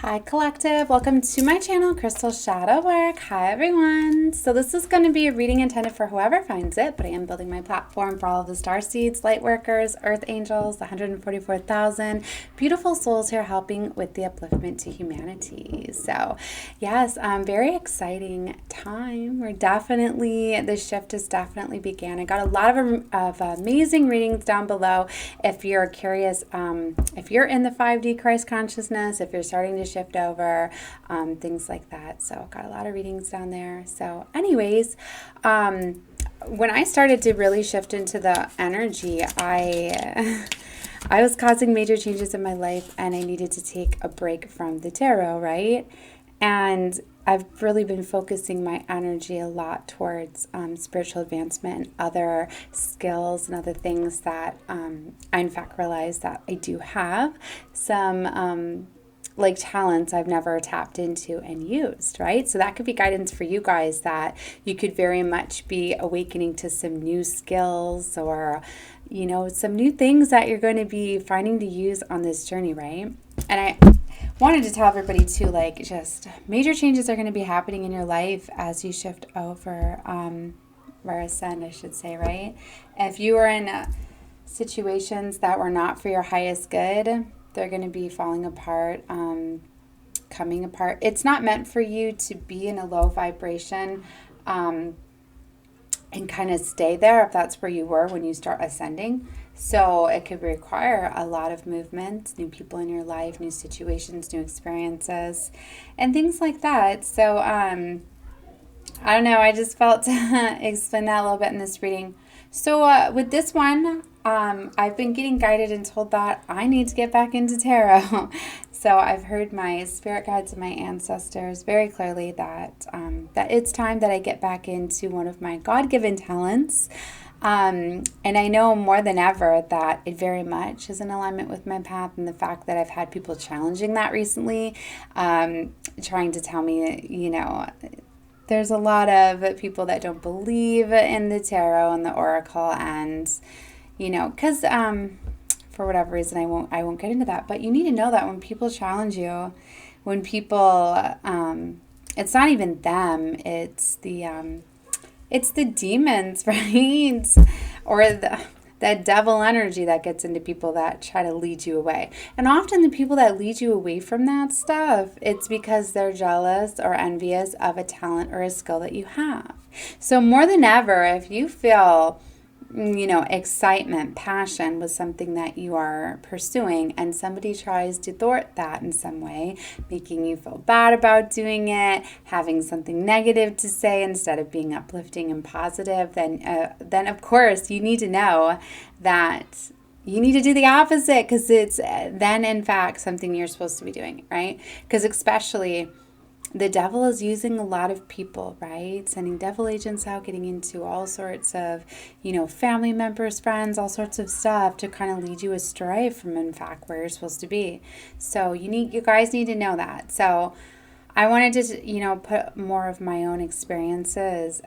Hi Collective, welcome to my channel, Crystal Shadow Work. Hi everyone. So this is going to be a reading intended for whoever finds it, but I am building my platform for all of the star seeds, light workers, earth angels, the 144,000 beautiful souls here helping with the upliftment to humanity. So yes, very exciting time. The shift has definitely began. I got a lot of amazing readings down below. If you're curious, if you're in the 5D Christ consciousness, if you're starting to shift over, things like that. So got a lot of readings down there. So anyways, when I started to really shift into the energy, I was causing major changes in my life and I needed to take a break from the tarot, right? And I've really been focusing my energy a lot towards spiritual advancement and other skills and other things that I in fact realized that I do have some like talents I've never tapped into and used, right? So that could be guidance for you guys, that you could very much be awakening to some new skills or, you know, some new things that you're going to be finding to use on this journey, right? And I wanted to tell everybody too, like, just major changes are going to be happening in your life as you shift over, or ascend, I should say, right? If you are in situations that were not for your highest good, they're going to be falling apart, coming apart. It's not meant for you to be in a low vibration and kind of stay there if that's where you were when you start ascending. So it could require a lot of movement, new people in your life, new situations, new experiences, and things like that. So I don't know. I just felt to explain that a little bit in this reading. So with this one, I've been getting guided and told that I need to get back into tarot. So I've heard my spirit guides and my ancestors very clearly that that it's time that I get back into one of my God-given talents. And I know more than ever that it very much is in alignment with my path, and the fact that I've had people challenging that recently, trying to tell me, you know, there's a lot of people that don't believe in the tarot and the oracle, and you know, because for whatever reason I won't get into that. But you need to know that when people challenge you, when people, it's not even them, it's the demons, right? Or that devil energy that gets into people that try to lead you away. And often the people that lead you away from that stuff, it's because they're jealous or envious of a talent or a skill that you have. So more than ever, if you feel, you know, excitement, passion with something that you are pursuing, and somebody tries to thwart that in some way, making you feel bad about doing it, having something negative to say instead of being uplifting and positive, then of course you need to know that you need to do the opposite, because it's then in fact something you're supposed to be doing, right? Because especially the devil is using a lot of people, right? Sending devil agents out, getting into all sorts of, you know, family members, friends, all sorts of stuff to kind of lead you astray from, in fact, where you're supposed to be. So you guys need to know that. So I wanted to, you know, put more of my own experiences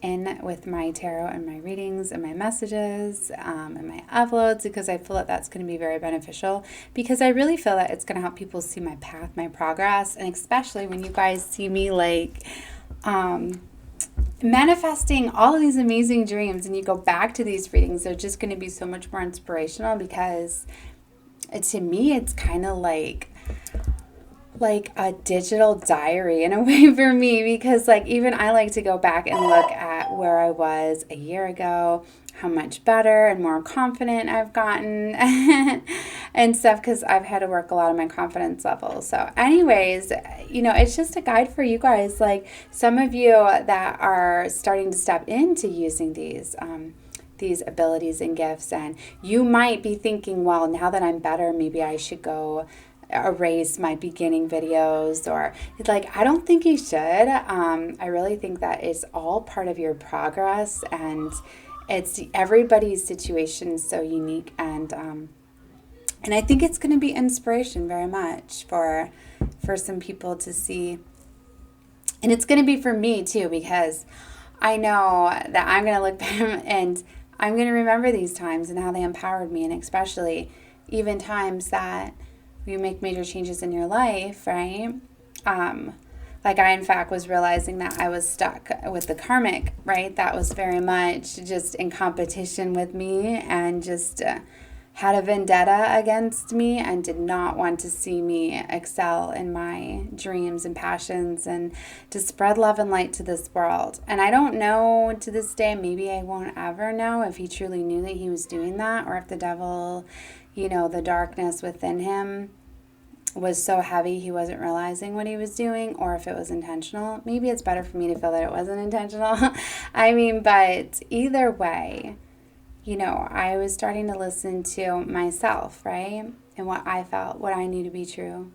in with my tarot and my readings and my messages and my uploads, because I feel that that's going to be very beneficial, because I really feel that it's going to help people see my path, my progress, and especially when you guys see me like manifesting all of these amazing dreams and you go back to these readings, they're just going to be so much more inspirational, because to me it's kind of like a digital diary in a way for me, because like even I like to go back and look at where I was a year ago, how much better and more confident I've gotten and stuff, because I've had to work a lot on my confidence level. So anyways, you know, it's just a guide for you guys, like some of you that are starting to step into using these abilities and gifts, and you might be thinking, well, now that I'm better, maybe I should go erase my beginning videos, or it's like, I don't think you should. I really think that it's all part of your progress, and it's everybody's situation is so unique, and I think it's going to be inspiration very much for some people to see, and it's going to be for me too, because I know that I'm going to look back and I'm going to remember these times and how they empowered me, and especially even times that you make major changes in your life, right? Like I, in fact, was realizing that I was stuck with the karmic, right? That was very much just in competition with me and just had a vendetta against me and did not want to see me excel in my dreams and passions and to spread love and light to this world. And I don't know to this day, maybe I won't ever know if he truly knew that he was doing that, or if the devil, the darkness within him was so heavy he wasn't realizing what he was doing, or if it was intentional. Maybe it's better for me to feel that it wasn't intentional. But either way, I was starting to listen to myself, right? And what I felt, what I knew to be true.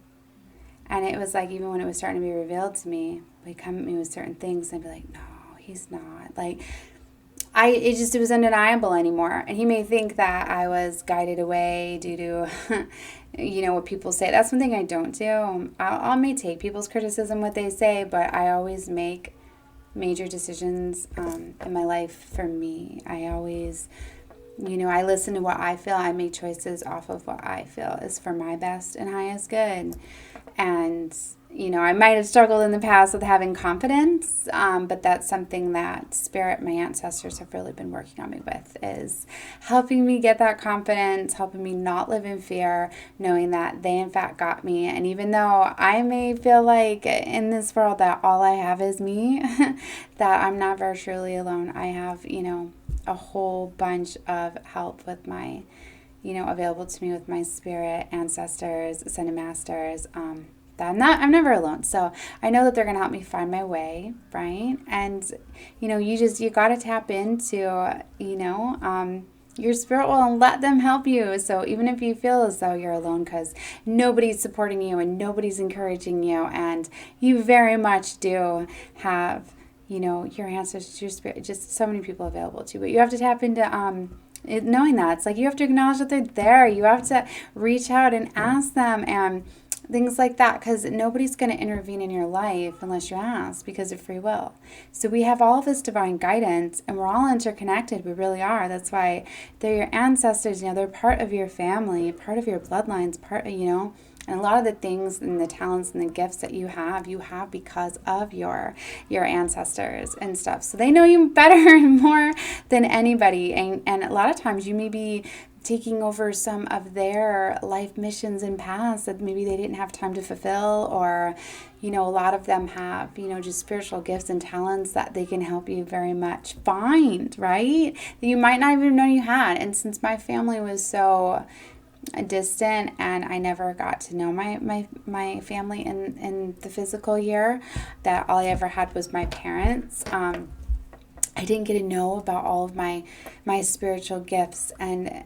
And it was like, even when it was starting to be revealed to me, he'd come at me with certain things and I'd be like, no, he's not. Like, it was undeniable anymore. And he may think that I was guided away due to, what people say. That's one thing I don't do. I may take people's criticism, what they say, but I always make major decisions in my life for me. I always, I listen to what I feel. I make choices off of what I feel is for my best and highest good. And, I might have struggled in the past with having confidence, but that's something that Spirit, my ancestors, have really been working on me with, is helping me get that confidence, helping me not live in fear, knowing that they, in fact, got me. And even though I may feel like in this world that all I have is me, that I'm never truly alone. I have, a whole bunch of help with my, available to me with my spirit, ancestors, ascended masters, that I'm never alone. So I know that they're going to help me find my way, right? And, you got to tap into, your spirit will, and let them help you. So even if you feel as though you're alone because nobody's supporting you and nobody's encouraging you, and you very much do have, your ancestors, your spirit, just so many people available to you. But you have to tap into knowing that. It's like you have to acknowledge that they're there. You have to reach out and ask them and things like that, because nobody's going to intervene in your life unless you ask, because of free will. So we have all of this divine guidance, and we're all interconnected. We really are. That's why they're your ancestors. They're part of your family, part of your bloodlines, and a lot of the things and the talents and the gifts that you have because of your ancestors and stuff. So they know you better and more than anybody. And a lot of times you may be taking over some of their life missions and paths that maybe they didn't have time to fulfill, or, a lot of them have, just spiritual gifts and talents that they can help you very much find, right? That you might not even know you had. And since my family was so distant and I never got to know my family in the physical year, that all I ever had was my parents, I didn't get to know about all of my spiritual gifts and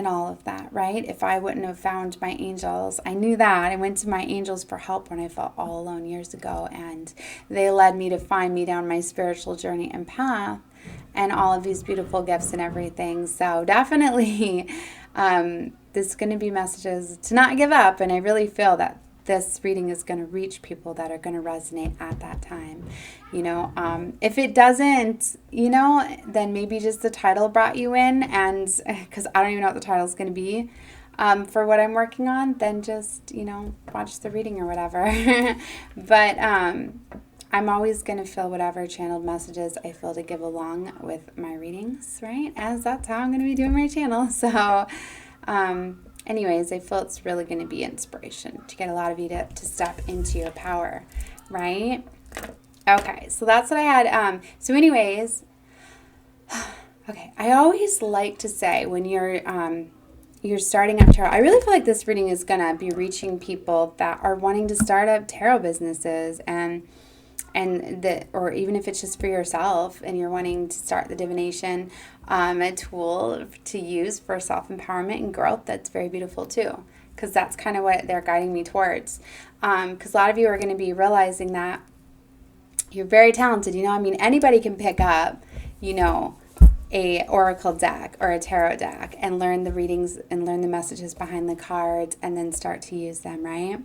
all of that, right? If I wouldn't have found my angels, I knew that. I went to my angels for help when I felt all alone years ago, and they led me to find me down my spiritual journey and path and all of these beautiful gifts and everything. So definitely there's going to be messages to not give up, and I really feel that this reading is going to reach people that are going to resonate at that time. If it doesn't, then maybe just the title brought you in, and because I don't even know what the title is going to be for what I'm working on, then just, watch the reading or whatever. But I'm always going to feel whatever channeled messages I feel to give along with my readings, right? As that's how I'm going to be doing my channel. So anyways, I feel it's really going to be inspiration to get a lot of you to step into your power, right? Okay, so that's what I had. So anyways, okay, I always like to say when you're starting up tarot, I really feel like this reading is going to be reaching people that are wanting to start up tarot businesses, or even if it's just for yourself and you're wanting to start the divination, a tool to use for self-empowerment and growth. That's very beautiful too, because that's kind of what they're guiding me towards. Because a lot of you are going to be realizing that you're very talented. Anybody can pick up, a oracle deck or a tarot deck and learn the readings and learn the messages behind the cards and then start to use them, right?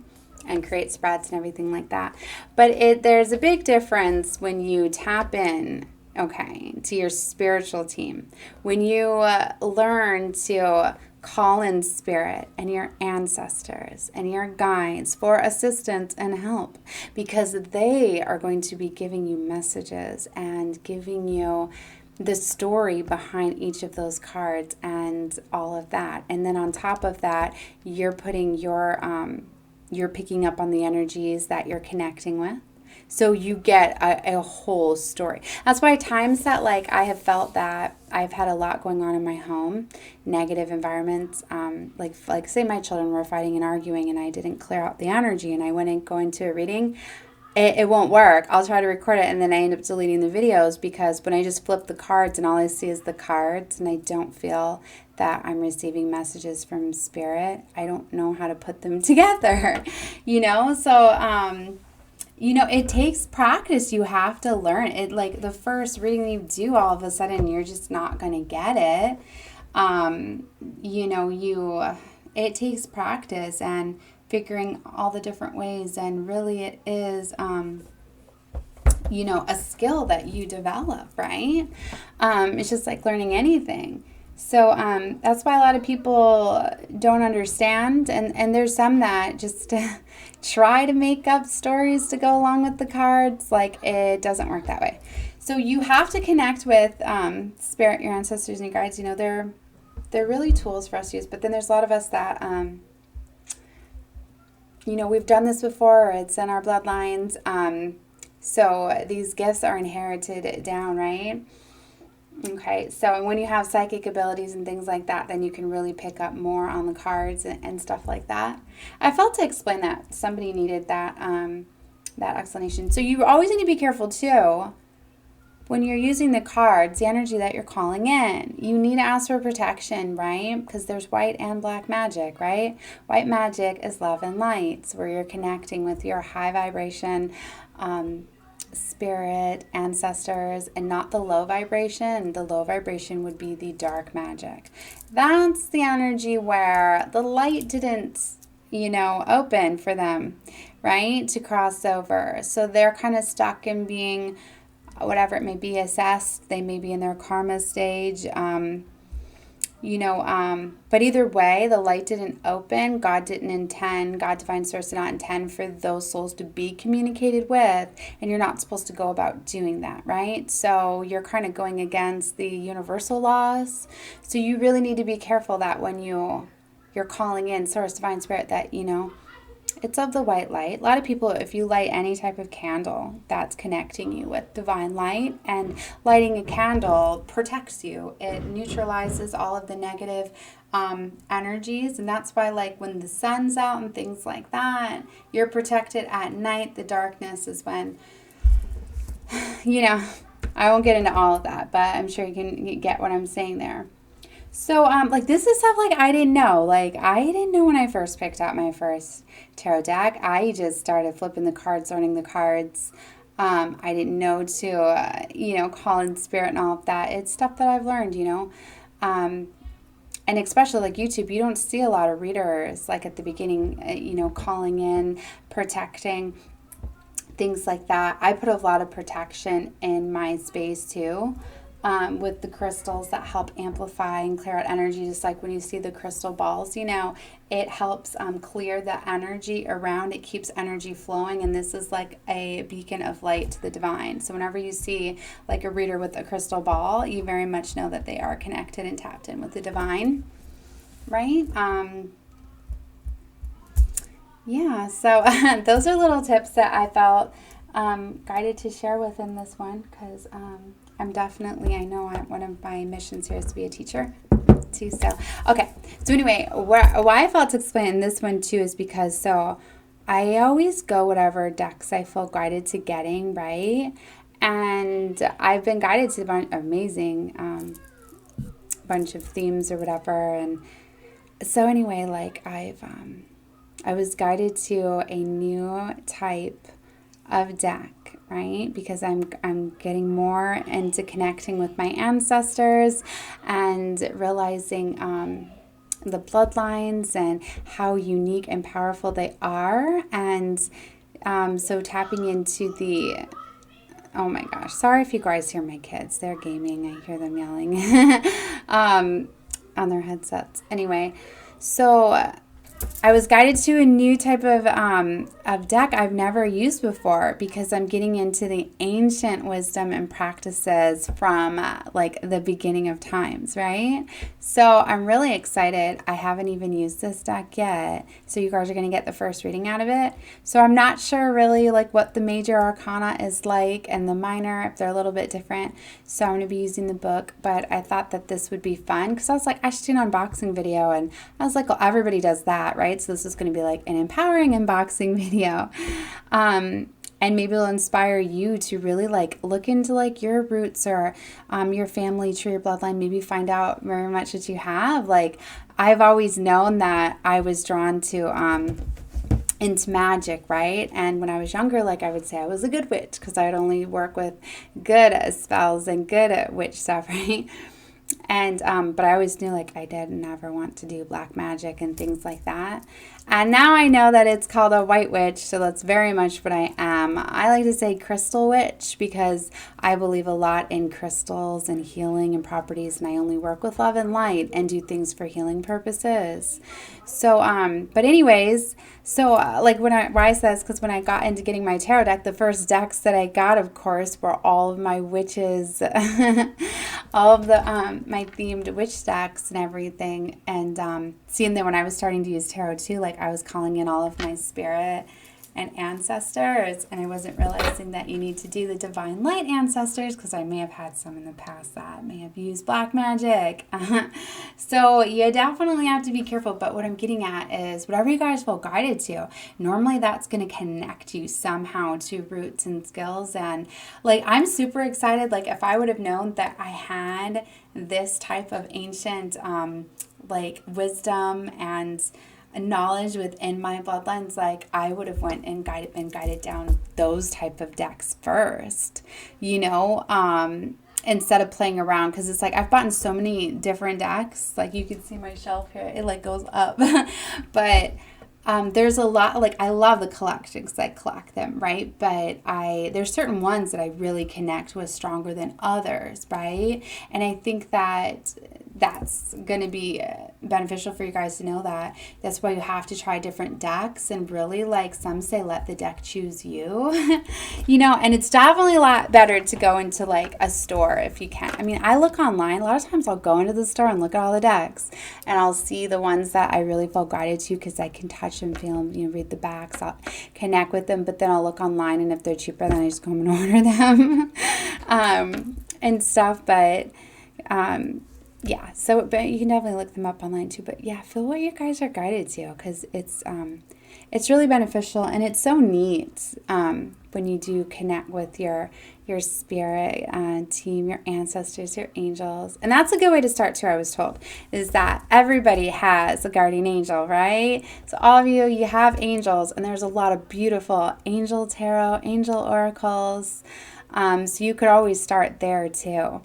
And create spreads and everything like that. But there's a big difference when you tap in, to your spiritual team. When you learn to call in spirit and your ancestors and your guides for assistance and help, because they are going to be giving you messages and giving you the story behind each of those cards and all of that. And then on top of that, you're putting you're picking up on the energies that you're connecting with. So you get a whole story. That's why times that like I have felt that I've had a lot going on in my home, negative environments, like say my children were fighting and arguing and I didn't clear out the energy and I went and go into a reading, it won't work. I'll try to record it and then I end up deleting the videos, because when I just flip the cards and all I see is the cards and I don't feel that I'm receiving messages from spirit, I don't know how to put them together, So, it takes practice. You have to learn it. Like the first reading you do, all of a sudden you're just not going to get it. It takes practice and figuring all the different ways. And really it is, a skill that you develop, right? It's just like learning anything. So that's why a lot of people don't understand. And there's some that just try to make up stories to go along with the cards. Like it doesn't work that way. So you have to connect with spirit, your ancestors and your guides. They're really tools for us to use. But then there's a lot of us that, we've done this before, or it's in our bloodlines. So these gifts are inherited down, right? Okay, so when you have psychic abilities and things like that, then you can really pick up more on the cards and stuff like that. I felt to explain that somebody needed that that explanation. So you always need to be careful too when you're using the cards, the energy that you're calling in. You need to ask for protection, right? Because there's white and black magic, right? White magic is love and light, where you're connecting with your high vibration spirit, ancestors, and not the low vibration. The low vibration would be the dark magic. That's the energy where the light didn't, open for them, right, to cross over. So they're kind of stuck in being, whatever it may be, assessed. They may be in their karma stage, but either way, the light didn't open. God didn't intend, God, divine source did not intend for those souls to be communicated with, and you're not supposed to go about doing that, right? So you're kind of going against the universal laws. So you really need to be careful that when you're calling in source, divine spirit, that, it's of the white light. A lot of people, if you light any type of candle, that's connecting you with divine light, and lighting a candle protects you. It neutralizes all of the negative energies, and that's why, like, when the sun's out and things like that, you're protected at night. The darkness is when, I won't get into all of that, but I'm sure you can get what I'm saying there. So, this is stuff, like, I didn't know. Like, I didn't know when I first picked out my first tarot deck. I just started flipping the cards, learning the cards. I didn't know to, call in spirit and all of that. It's stuff that I've learned, and especially, like, YouTube, you don't see a lot of readers, like, at the beginning, calling in, protecting, things like that. I put a lot of protection in my space, too. With the crystals that help amplify and clear out energy, just like when you see the crystal balls, it helps clear the energy around. It keeps energy flowing, and this is like a beacon of light to the divine. So whenever you see like a reader with a crystal ball, you very much know that they are connected and tapped in with the divine, right? So those are little tips that I felt guided to share within this one, because I'm definitely, I know one of my missions here is to be a teacher too. So, okay. So anyway, why I felt to explain this one too is because, I always go whatever decks I feel guided to getting, right? And I've been guided to an amazing bunch of themes or whatever. And so anyway, like I was guided to a new type of deck, right? Because I'm getting more into connecting with my ancestors and realizing the bloodlines and how unique and powerful they are. And so tapping into the, oh my gosh, sorry if you guys hear my kids. They're gaming. I hear them yelling. on their headsets. Anyway, so I was guided to a new type of deck I've never used before because I'm getting into the ancient wisdom and practices from like the beginning of times, right? So I'm really excited. I haven't even used this deck yet. So you guys are going to get the first reading out of it. So I'm not sure really like what the major arcana is like and the minor, if they're a little bit different. So I'm going to be using the book, but I thought that this would be fun because I was like, I should do an unboxing video. And I was like, well, everybody does that, right? So this is going to be like an empowering unboxing video. And maybe it'll inspire you to really like look into like your roots or your family tree, your bloodline, maybe find out very much what you have. Like I've always known that I was drawn to into magic, right? And when I was younger, like I would say I was a good witch because I would only work with good spells and good at witch stuff, right? And but I always knew like I did never want to do black magic and things like that. And now I know that it's called a white witch, so that's very much what I am. I like to say crystal witch because I believe a lot in crystals and healing and properties, and I only work with love and light and do things for healing purposes. So but anyways, so like why I says because when I got into getting my tarot deck, the first decks that I got, of course, were all of my witches, all of the my themed witch decks and everything. And seeing that when I was starting to use tarot too, like I was calling in all of my spirit and ancestors, and I wasn't realizing that you need to do the divine light ancestors because I may have had some in the past that may have used black magic. So you definitely have to be careful, but what I'm getting at is whatever you guys feel guided to, normally that's going to connect you somehow to roots and skills. And like I'm super excited, like if I would have known that I had this type of ancient like wisdom and knowledge within my bloodlines, like I would have went and been guided down those type of decks first, you know, instead of playing around, because it's like I've bought in so many different decks, like you can see my shelf here, it like goes up. But there's a lot, like I love the collections, I collect them, right? But there's certain ones that I really connect with stronger than others, right? And I think that that's going to be beneficial for you guys to know that. That's why you have to try different decks and really, like some say, let the deck choose you. You know, and it's definitely a lot better to go into like a store if you can. I mean, I look online. A lot of times I'll go into the store and look at all the decks and I'll see the ones that I really feel guided to because I can touch them, feel them, you know, read the backs, I'll connect with them, but then I'll look online and if they're cheaper, then I just go home and order them and stuff. But yeah, so but you can definitely look them up online too. But yeah, feel what you guys are guided to because it's really beneficial and it's so neat when you do connect with your spirit team, your ancestors, your angels. And that's a good way to start too, I was told, is that everybody has a guardian angel, right? So all of you have angels, and there's a lot of beautiful angel tarot, angel oracles. So you could always start there too.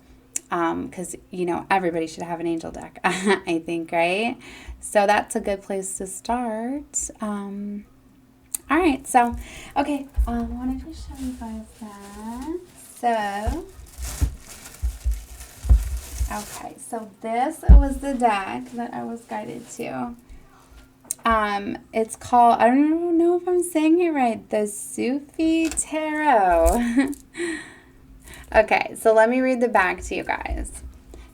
Because, you know, everybody should have an angel deck, I think, right? So that's a good place to start. All right, so, okay, I wanted to show you guys that. So, okay, so this was the deck that I was guided to. It's called, I don't know if I'm saying it right, the Sufi Tarot. Okay, so let me read the back to you guys.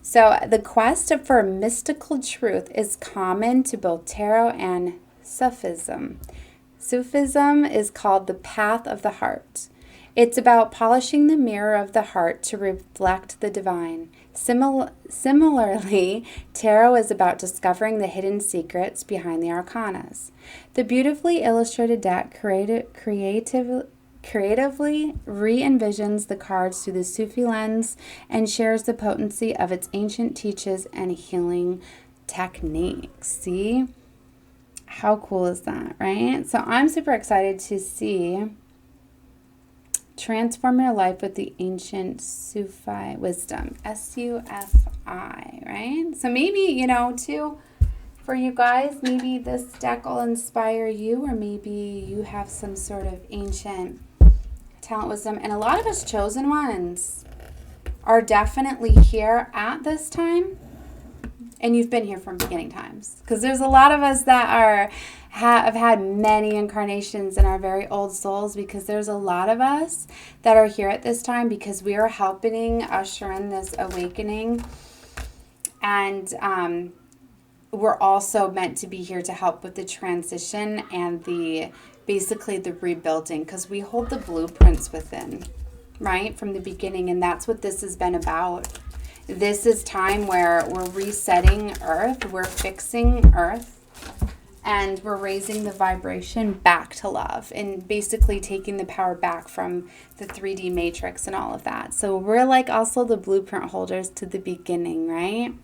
So the quest for mystical truth is common to both tarot and Sufism. Sufism is called the path of the heart. It's about polishing the mirror of the heart to reflect the divine. Similarly, tarot is about discovering the hidden secrets behind the arcanas. The beautifully illustrated deck creatively re-envisions the cards through the Sufi lens and shares the potency of its ancient teachings and healing techniques. See? How cool is that, right? So I'm super excited to see transform your life with the ancient Sufi wisdom. S-U-F-I, right? So maybe, you know, too, for you guys, maybe this deck will inspire you, or maybe you have some sort of ancient talent wisdom. And a lot of us chosen ones are definitely here at this time and you've been here from beginning times. Because there's a lot of us that have had many incarnations and are very old souls, because there's a lot of us that are here at this time because we are helping usher in this awakening. And we're also meant to be here to help with the transition and basically the rebuilding, because we hold the blueprints within, right, from the beginning. And that's what this has been about. This is time where we're resetting Earth, we're fixing Earth, and we're raising the vibration back to love, and basically taking the power back from the 3D matrix and all of that. So we're like also the blueprint holders to the beginning, right?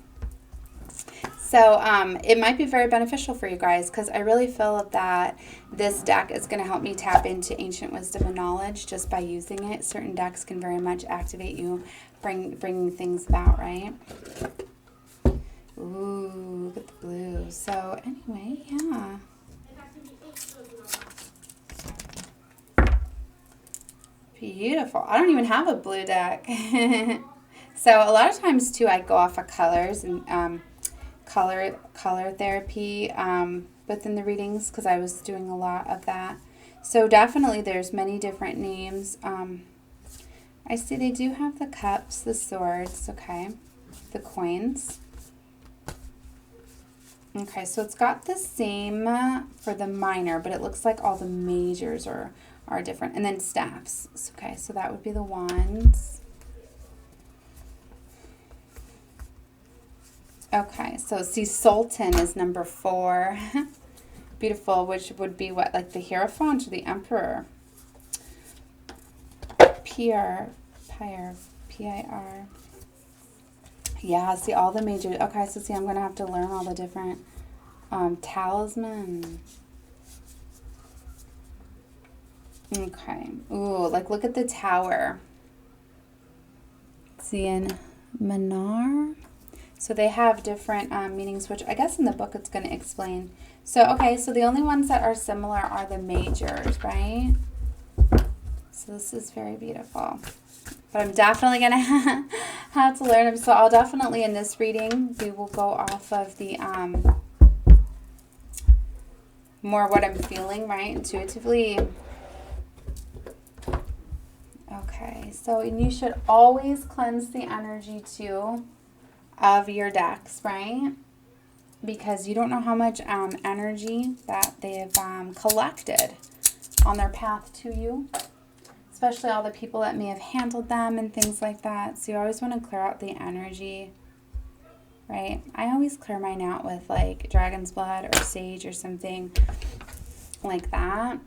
So it might be very beneficial for you guys, because I really feel that this deck is going to help me tap into ancient wisdom and knowledge just by using it. Certain decks can very much activate you, bringing things about, right? Ooh, look at the blue. So anyway, yeah. Beautiful. I don't even have a blue deck. So a lot of times too, I go off of colors and color therapy within the readings, because I was doing a lot of that. So definitely there's many different names. I see they do have the cups, the swords, okay, the coins. Okay, so it's got the same for the minor, but it looks like all the majors are different. And then staffs. Okay, so that would be the wands. Okay, so see, Sultan is number 4. Beautiful, which would be what, like the Hierophant or the Emperor? Pyr. Yeah, see all the major. Okay, so see, I'm going to have to learn all the different talisman. Okay. Ooh, like look at the tower. See, in Manar. So they have different meanings, which I guess in the book it's going to explain. So, okay, so the only ones that are similar are the majors, right? So this is very beautiful. But I'm definitely going to have to learn them. So I'll definitely, in this reading, we will go off of the more what I'm feeling, right, intuitively. Okay, so and you should always cleanse the energy too of your decks, right? Because you don't know how much energy that they've collected on their path to you, especially all the people that may have handled them and things like that. So you always want to clear out the energy, right? I always clear mine out with like dragon's blood or sage or something like that.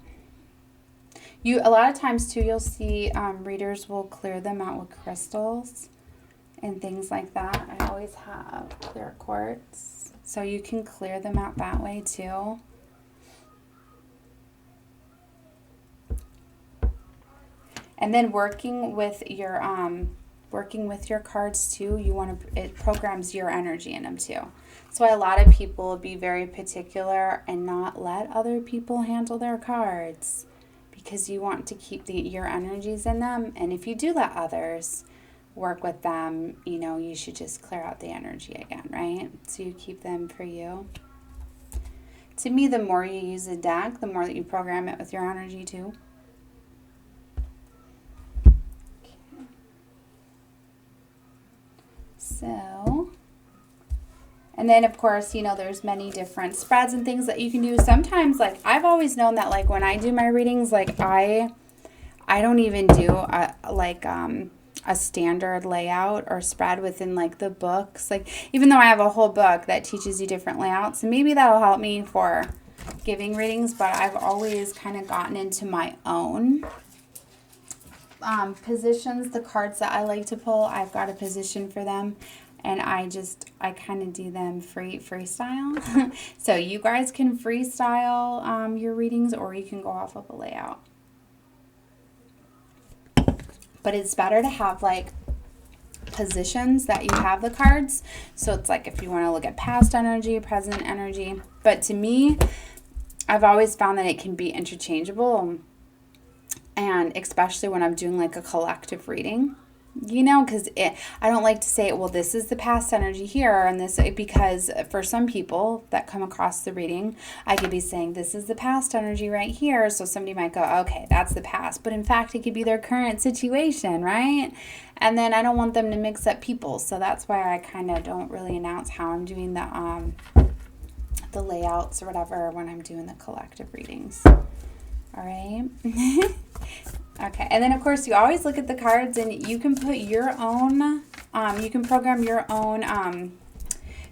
A lot of times too, you'll see readers will clear them out with crystals and things like that. I always have clear quartz, so you can clear them out that way too. And then working with your cards too, it programs your energy in them too. That's why a lot of people will be very particular and not let other people handle their cards, because you want to keep your energies in them. And if you do let others work with them, you should just clear out the energy again, right? So you keep them for you. To me, the more you use a deck, the more that you program it with your energy too. Okay. So, and then of course, there's many different spreads and things that you can do. Sometimes, like, I've always known that, like, when I do my readings, like, I don't even do a standard layout or spread within like the books, like even though I have a whole book that teaches you different layouts, and maybe that'll help me for giving readings, but I've always kind of gotten into my own positions. The cards that I like to pull, I've got a position for them, and I kind of do them freestyle. So you guys can freestyle your readings, or you can go off of a layout. But it's better to have like positions that you have the cards. So it's like if you want to look at past energy, present energy. But to me, I've always found that it can be interchangeable. And especially when I'm doing like a collective reading. You know, because I don't like to say, well, this is the past energy here, and this, because for some people that come across the reading, I could be saying, this is the past energy right here. So somebody might go, okay, that's the past. But in fact, it could be their current situation, right? And then I don't want them to mix up people. So that's why I kind of don't really announce how I'm doing the layouts or whatever when I'm doing the collective readings. All right. Okay, and then of course you always look at the cards and you can put your own, you can program your own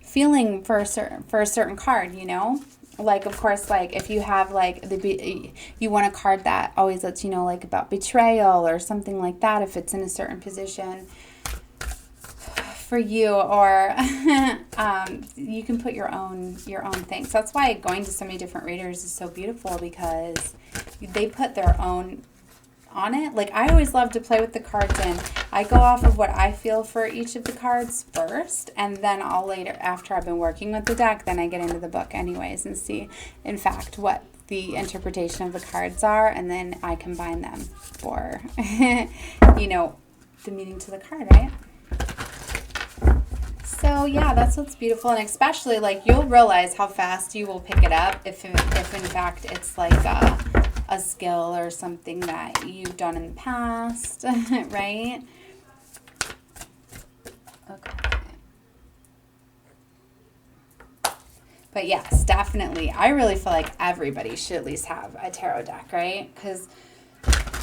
feeling for a certain card, you know? Like, of course, like if you have like you want a card that always lets you know like about betrayal or something like that, if it's in a certain position for you, or you can put your own thing. So that's why going to so many different readers is so beautiful, because they put their own on it. Like, I always love to play with the cards, and I go off of what I feel for each of the cards first, and then I'll later, after I've been working with the deck, then I get into the book anyways and see, in fact, what the interpretation of the cards are, and then I combine them for, you know, the meaning to the card, right? So yeah, that's what's beautiful, and especially like you'll realize how fast you will pick it up if in fact it's like a skill or something that you've done in the past, right? Okay. But yes, definitely. I really feel like everybody should at least have a tarot deck, right? Because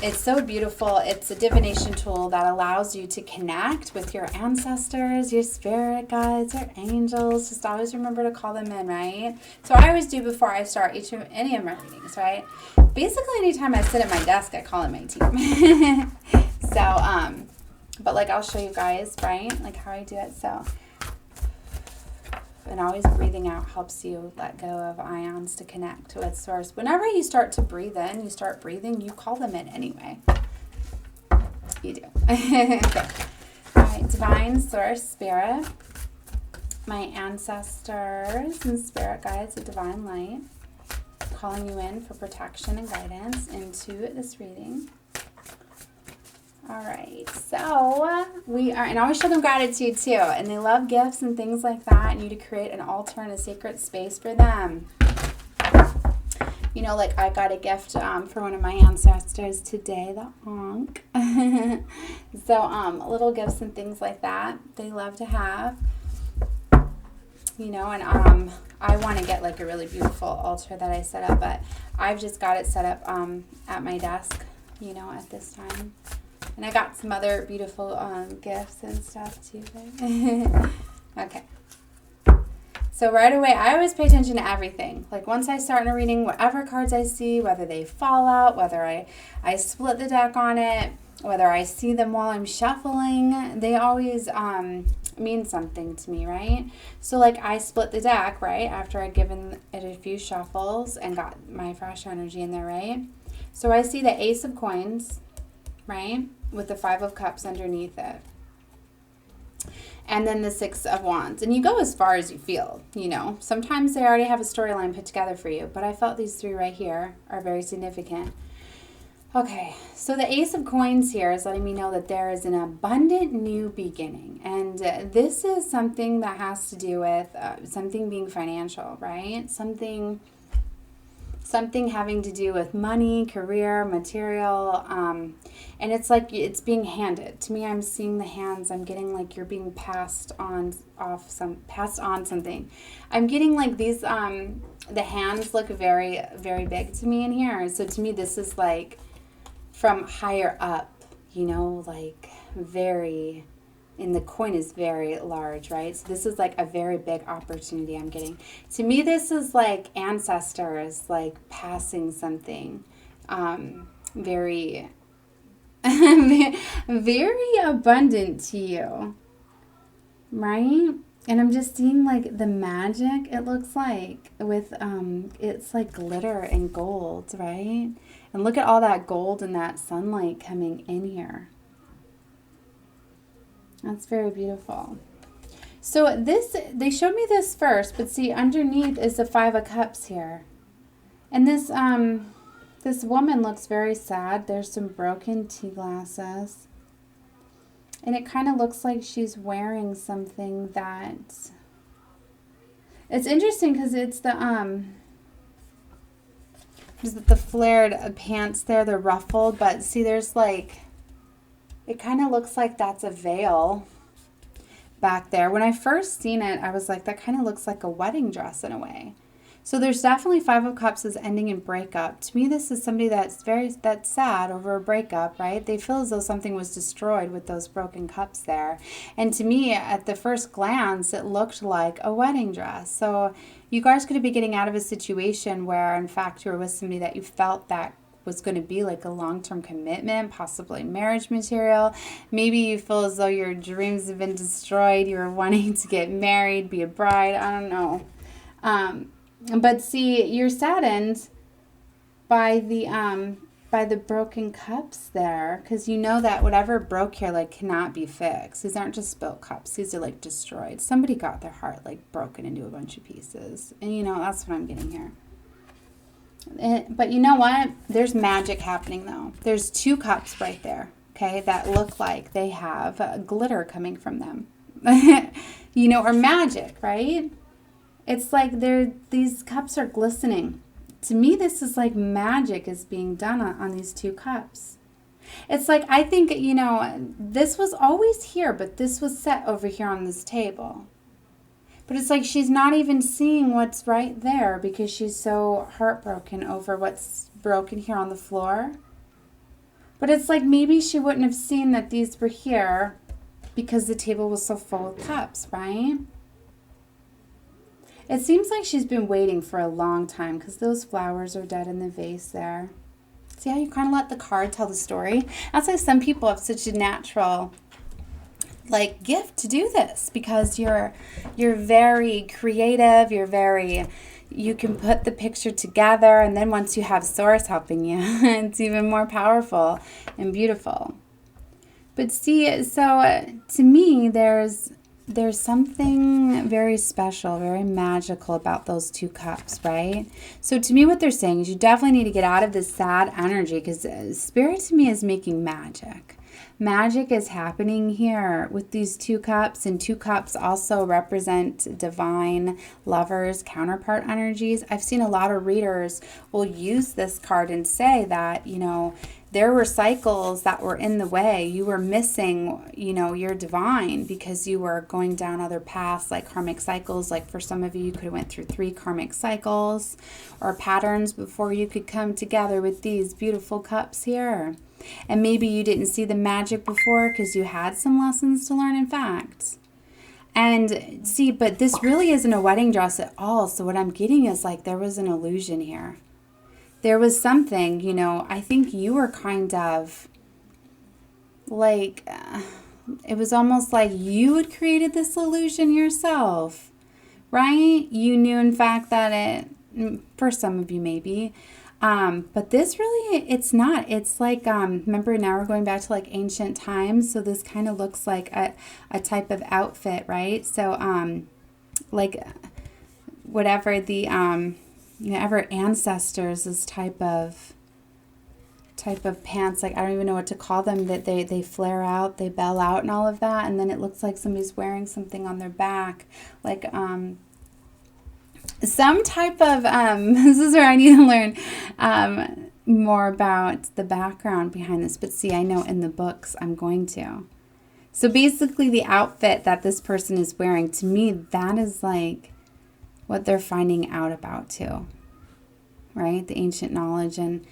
it's so beautiful. It's a divination tool that allows you to connect with your ancestors, your spirit guides, your angels. Just always remember to call them in, right? So I always do before I start any of my readings, right? Basically, anytime I sit at my desk, I call in my team. So, but like I'll show you guys, right? Like how I do it. So, and always breathing out helps you let go of ions to connect with source. Whenever you start to breathe in, you start breathing, you call them in anyway. You do. Okay. All right, divine source, spirit, my ancestors and spirit guides, the divine light, calling you in for protection and guidance into this reading. All right, so we are, and I always show them gratitude too, and they love gifts and things like that, and you to create an altar and a sacred space for them. You know, like I got a gift for one of my ancestors today, the Ankh. So little gifts and things like that they love to have. You know, and I want to get like a really beautiful altar that I set up, but I've just got it set up at my desk, you know, at this time. And I got some other beautiful gifts and stuff too. Okay. So right away, I always pay attention to everything. Like once I start in a reading, whatever cards I see, whether they fall out, whether I split the deck on it, whether I see them while I'm shuffling, they always mean something to me, right? So like I split the deck, right, after I'd given it a few shuffles and got my fresh energy in there, right? So I see the Ace of Coins, right, with the Five of Cups underneath it. And then the Six of Wands. And you go as far as you feel, you know. Sometimes they already have a storyline put together for you, but I felt these three right here are very significant. Okay, so the Ace of Coins here is letting me know that there is an abundant new beginning. And this is something that has to do with something being financial, right? Something having to do with money, career, material, and it's like it's being handed to me. I'm seeing the hands. I'm getting like you're being passed on something. I'm getting like these. The hands look very, very big to me in here. So to me, this is like from higher up. You know, like very. And the coin is very large, right? So this is like a very big opportunity I'm getting. To me, this is like ancestors, like passing something very, very abundant to you, right? And I'm just seeing like the magic it looks like with, it's like glitter and gold, right? And look at all that gold and that sunlight coming in here. That's very beautiful. So this, they showed me this first, but see underneath is the Five of Cups here. And this this woman looks very sad. There's some broken tea glasses. And it kind of looks like she's wearing something that... It's interesting because it's the flared pants there, they're ruffled, but see there's like, it kind of looks like that's a veil back there. When I first seen it, I was like, that kind of looks like a wedding dress in a way. So there's definitely Five of Cups is ending in breakup. To me, this is somebody that's sad over a breakup, right? They feel as though something was destroyed with those broken cups there. And to me, at the first glance, it looked like a wedding dress. So you guys could be getting out of a situation where, in fact, you were with somebody that you felt that was going to be like a long-term commitment, possibly marriage material. Maybe you feel as though your dreams have been destroyed. You were wanting to get married, be a bride. I don't know. But see, you're saddened by the broken cups there, because you know that whatever broke here like cannot be fixed. These aren't just spilled cups. These are like destroyed. Somebody got their heart like broken into a bunch of pieces. And you know, that's what I'm getting here. But you know what? There's magic happening though. There's 2 cups right there, okay, that look like they have glitter coming from them. You know, or magic, right? It's like these cups are glistening. To me, this is like magic is being done on these 2 cups. It's like, I think, you know, this was always here, but this was set over here on this table. But it's like she's not even seeing what's right there because she's so heartbroken over what's broken here on the floor. But it's like maybe she wouldn't have seen that these were here because the table was so full of cups, right? It seems like she's been waiting for a long time because those flowers are dead in the vase there. See how you kind of let the card tell the story? That's why some people have such a natural like gift to do this, because you're very creative, you can put the picture together, and then once you have source helping you, it's even more powerful and beautiful. But see, so to me, there's something very special, very magical about those 2 cups, right? So to me, what they're saying is you definitely need to get out of this sad energy, because Spirit to me is making magic. Magic is happening here with these 2 cups, and 2 cups also represent divine lovers, counterpart energies. I've seen a lot of readers will use this card and say that, you know, there were cycles that were in the way. You were missing, you know, your divine because you were going down other paths like karmic cycles. Like for some of you, you could have went through 3 karmic cycles or patterns before you could come together with these beautiful cups here. And maybe you didn't see the magic before because you had some lessons to learn, in fact. And see, but this really isn't a wedding dress at all. So what I'm getting is like there was an illusion here. There was something, you know, I think you were kind of like, it was almost like you had created this illusion yourself, right? You knew, in fact, that it, for some of you maybe, but this really, it's not. It's like, remember now we're going back to like ancient times. So this kind of looks like a type of outfit, right? So, like whatever the, you know, ever ancestors, this type of pants, like I don't even know what to call them, that they flare out, they bell out and all of that, and then it looks like somebody's wearing something on their back, like some type of this is where I need to learn more about the background behind this. But see, I know in the books I'm going to. So basically the outfit that this person is wearing, to me, that is like what they're finding out about too, right? The ancient knowledge and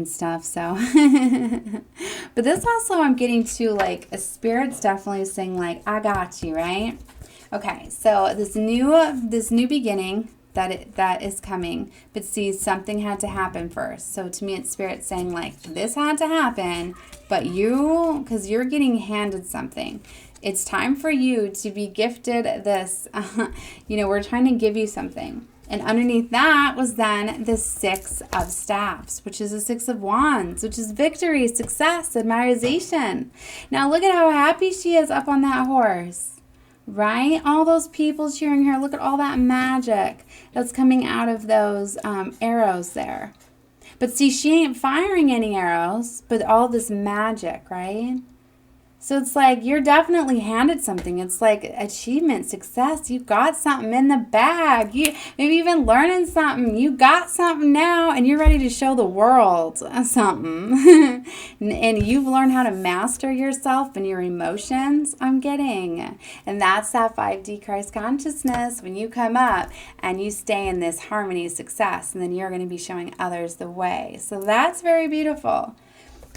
stuff. So, but this also I'm getting to like a spirit's definitely saying like, I got you, right? Okay, so this new beginning that is coming, but see, something had to happen first. So to me, it's spirit saying like, this had to happen, but you, because you're getting handed something. It's time for you to be gifted this, you know, we're trying to give you something. And underneath that was then the 6 of Staffs, which is the 6 of Wands, which is victory, success, admiration. Now look at how happy she is up on that horse, right? All those people cheering her. Look at all that magic that's coming out of those arrows there. But see, she ain't firing any arrows, but all this magic, right? So it's like you're definitely handed something. It's like achievement, success. You got something in the bag. You maybe even learning something. You got something now, and you're ready to show the world something. And you've learned how to master yourself and your emotions. I'm getting, and that's that 5D Christ consciousness. When you come up and you stay in this harmony, success, and then you're going to be showing others the way. So that's very beautiful.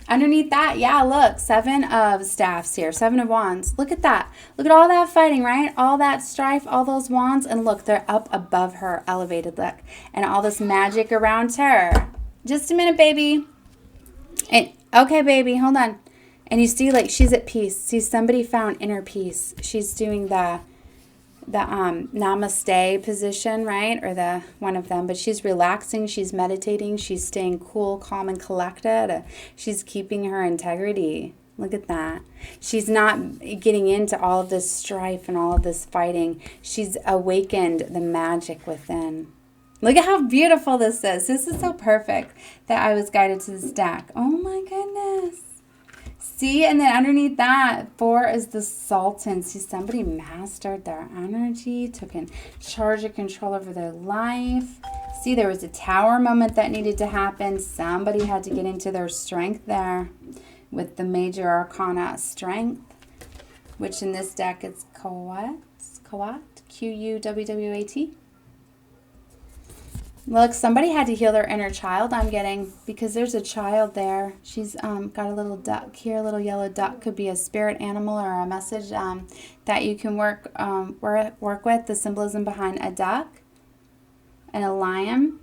Underneath that, yeah, look, 7 of staffs here, 7 of wands. Look at that. Look at all that fighting, right? All that strife, all those wands. And look, they're up above her, elevated, look. And all this magic around her. Just a minute, baby. And okay, baby, hold on. And you see, like, she's at peace. See, somebody found inner peace. She's doing the namaste position, right? Or the one of them, but she's relaxing, she's meditating, she's staying cool, calm, and collected. She's keeping her integrity. Look at that. She's not getting into all of this strife and all of this fighting. She's awakened the magic within. Look at how beautiful this is. This is so perfect that I was guided to this deck. Oh my goodness. See, and then underneath that, 4 is the Sultan. See, somebody mastered their energy, took in charge of control over their life. See, there was a Tower moment that needed to happen. Somebody had to get into their strength there with the Major Arcana Strength, which in this deck is Quwwat, Quwwat. Look, somebody had to heal their inner child, I'm getting, because there's a child there. She's got a little duck here, a little yellow duck. Could be a spirit animal or a message that you can work with. The symbolism behind a duck and a lion.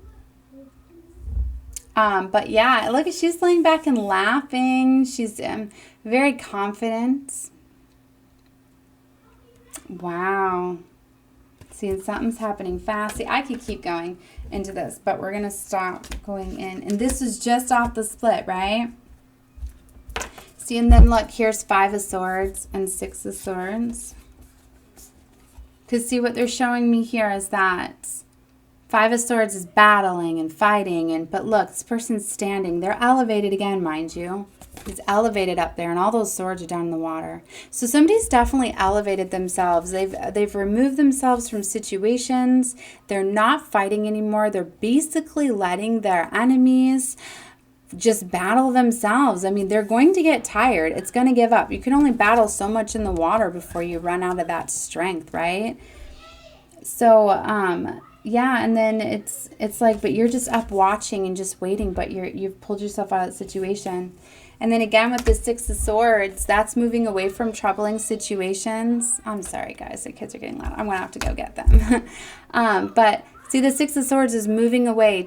But yeah, look, she's laying back and laughing. She's very confident. Wow. See, and something's happening fast. See, I could keep going into this, but we're going to stop going in. And this is just off the split, right? See, and then look, here's 5 of Swords and 6 of Swords. Because see, what they're showing me here is that 5 of Swords is battling and fighting. But look, this person's standing. They're elevated again, mind you. It's elevated up there, and all those swords are down in the water. So somebody's definitely elevated themselves. They've removed themselves from situations. They're not fighting anymore. They're basically letting their enemies just battle themselves. I mean, they're going to get tired. It's going to give up. You can only battle so much in the water before you run out of that strength, right? So, yeah, and then it's like, but you're just up watching and just waiting, but you've pulled yourself out of the situation. And then again with the 6 of Swords, that's moving away from troubling situations. I'm sorry, guys. The kids are getting loud. I'm going to have to go get them. But see, the 6 of Swords is moving away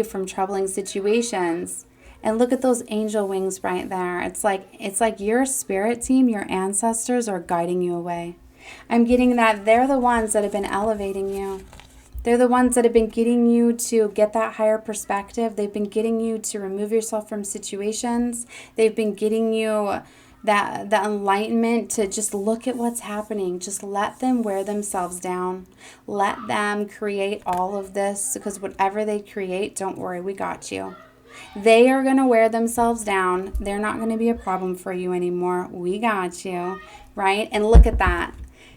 from troubling situations. And look at those angel wings right there. It's like your spirit team, your ancestors are guiding you away. I'm getting that they're the ones that have been elevating you. They're the ones that have been getting you to get that higher perspective. They've been getting you to remove yourself from situations. They've been getting you the enlightenment to just look at what's happening. Just let them wear themselves down. Let them create all of this, because whatever they create, don't worry, we got you. They are going to wear themselves down. They're not going to be a problem for you anymore. We got you, right? And look at that.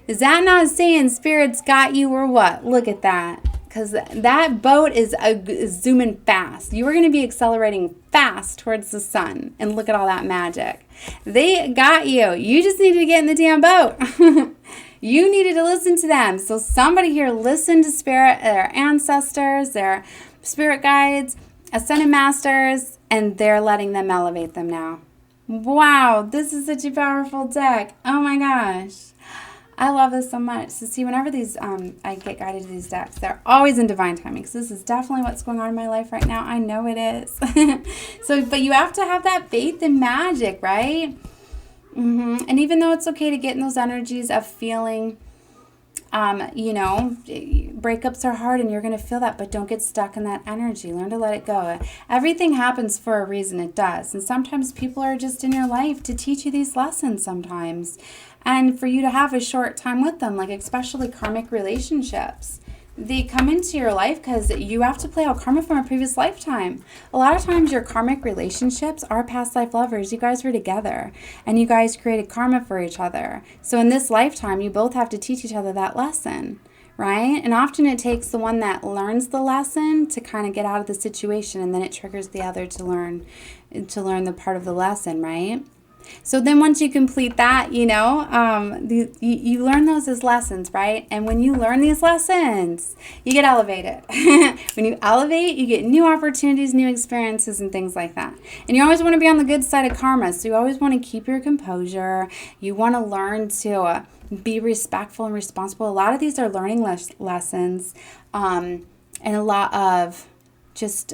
Is that not saying Spirit's got you or what? Look at that. Because that boat is zooming fast. You are going to be accelerating fast towards the sun. And look at all that magic. They got you. You just needed to get in the damn boat. You needed to listen to them. So somebody here listened to Spirit, their ancestors, their spirit guides, ascended masters, and they're letting them elevate them now. Wow, this is such a powerful deck. Oh my gosh. I love this so much. So see, whenever these I get guided to these decks, they're always in divine timing. So this is definitely what's going on in my life right now. I know it is. So, but you have to have that faith in magic, right? And even though it's okay to get in those energies of feeling, breakups are hard and you're going to feel that, but don't get stuck in that energy. Learn to let it go. Everything happens for a reason. It does. And sometimes people are just in your life to teach you these lessons sometimes. And for you to have a short time with them, like especially karmic relationships. they come into your life because you have to play out karma from a previous lifetime. A lot of times your karmic relationships are past life lovers. You guys were together and you guys created karma for each other. So in this lifetime, you both have to teach each other that lesson, right? And often it takes the one that learns the lesson to kind of get out of the situation, and then it triggers the other to learn the part of the lesson, right? So then once you complete that, you you learn those as lessons, right? And when you learn these lessons, you get elevated. When you elevate, you get new opportunities, new experiences, and things like that. And you always want to be on the good side of karma. So you always want to keep your composure. You want to learn to be respectful and responsible. A lot of these are learning lessons, and a lot of just...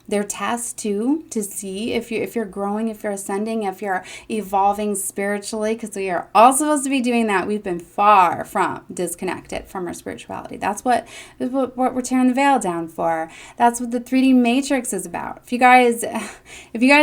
they're tests too, to see if you're growing, if you're ascending, if you're evolving spiritually, because we are all supposed to be doing that. We've been far from disconnected from our spirituality. That's what we're tearing the veil down for. That's what the 3D matrix is about. If you guys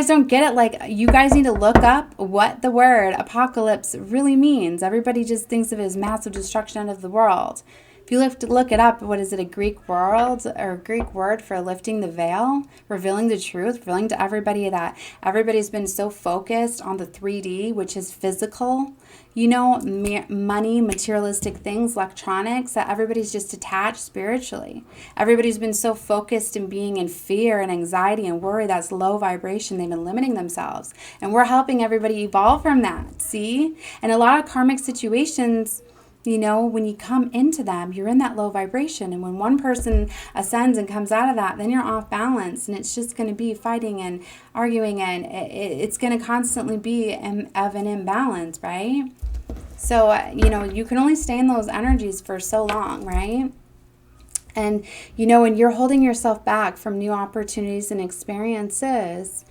don't get it, like, you guys need to look up what the word apocalypse really means. Everybody just thinks of it as massive destruction of the world. If you look it up, what is it, a Greek word for lifting the veil, revealing the truth, revealing to everybody that everybody's been so focused on the 3D, which is physical, money, materialistic things, electronics, that everybody's just detached spiritually. Everybody's been so focused in being in fear and anxiety and worry. That's low vibration. They've been limiting themselves. And we're helping everybody evolve from that, see? And a lot of karmic situations, when you come into them, you're in that low vibration. And when one person ascends and comes out of that, then you're off balance. And it's just going to be fighting and arguing. And it's going to constantly be of an imbalance, right? So, you can only stay in those energies for so long, right? And, when you're holding yourself back from new opportunities and experiences,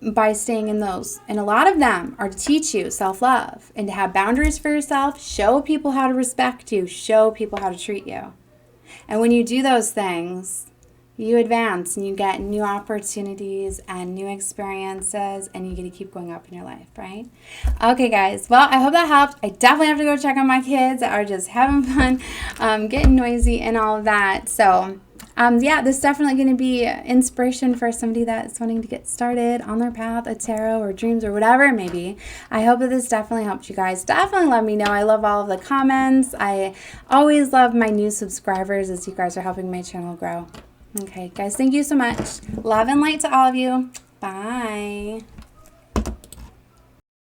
by staying in those. And a lot of them are to teach you self-love and to have boundaries for yourself, show people how to respect you, show people how to treat you. And when you do those things, you advance and you get new opportunities and new experiences, and you get to keep going up in your life, right? Okay, guys. Well, I hope that helped. I definitely have to go check on my kids that are just having fun, getting noisy and all of that. So... this is definitely going to be inspiration for somebody that's wanting to get started on their path of tarot or dreams or whatever it may be. I hope that this definitely helped you guys. Definitely let me know. I love all of the comments. I always love my new subscribers as you guys are helping my channel grow. Okay, guys, thank you so much. Love and light to all of you. Bye.